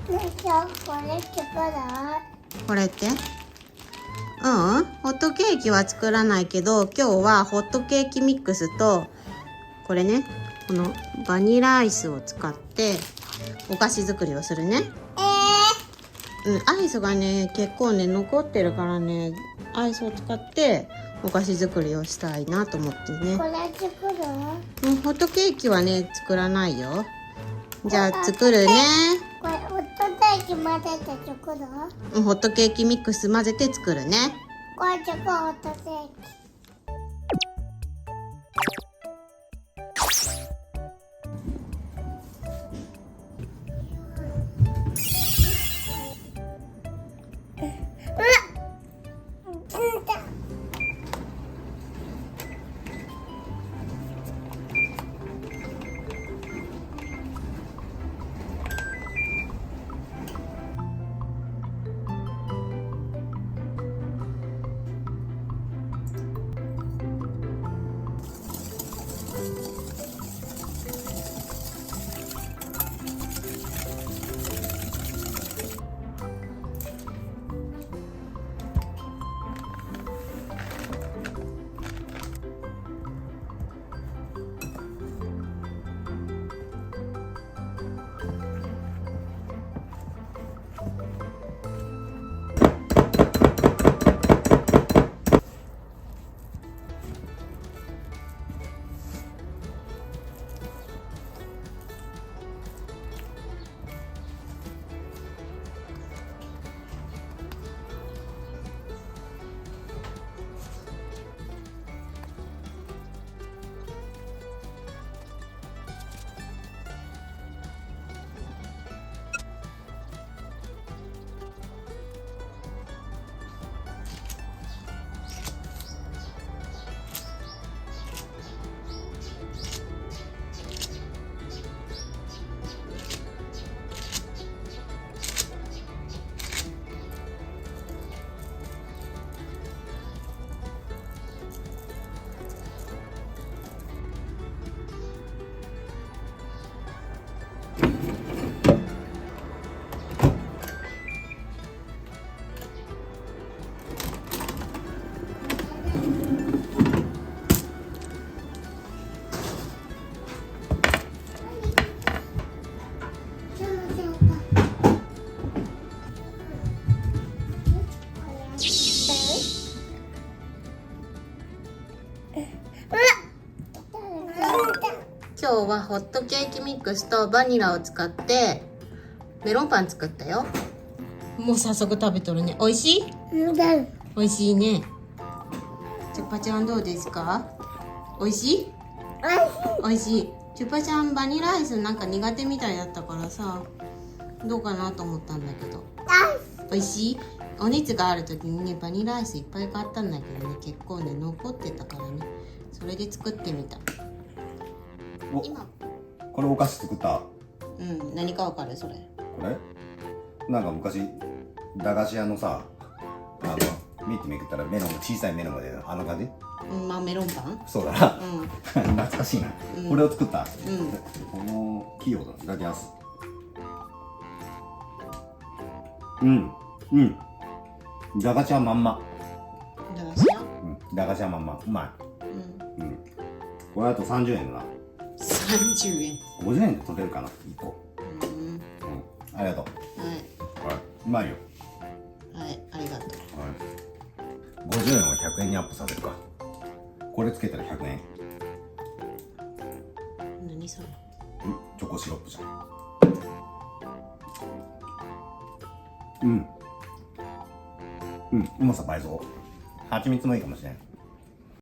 これ作らこれってホットケーキは作らないけど、今日はホットケーキミックスとこれね、このバニラアイスを使ってお菓子作りをするね。アイスがね結構ね残ってるからね、アイスを使ってお菓子作りをしたいなと思ってね。これ作るホットケーキはね作らないよ。じゃあ作るね。これホットケーキ混ぜて作るホットケーキミックス混ぜて作るね。これ作るホットケーキ今日はホットケーキミックスとバニラを使ってメロンパン作ったよ。もう早速食べとるね。おいしい？おいしいね。チュッパちゃんどうですか？おいしい？おいしい。チュッパちゃんバニラアイスなんか苦手みたいだったからさ、どうかなと思ったんだけど。おいしい？お熱がある時にねバニラアイスいっぱい買ったんだけどね、結構ね残ってたからね、それで作ってみた。今これお菓子作った？何かわかるそれ？これなんか昔駄菓子屋のさ、見てめくったらメロン、小さいメロンが出る、あの感じ？まあメロンパン？そうだな、懐かしいな、これを作った。この器用だ。いただきます。駄菓子屋まんま。駄菓子屋？駄菓子屋まんま、うまい。これあと30円だな。30円。50円で取れるかな、1個。ありがとう。はい。うまいよ。はい、ありがとう。50円を100円にアップさせるか。これつけたら100円。何それ？チョコシロップじゃん。うまさ倍増。蜂蜜もいいかもしれん。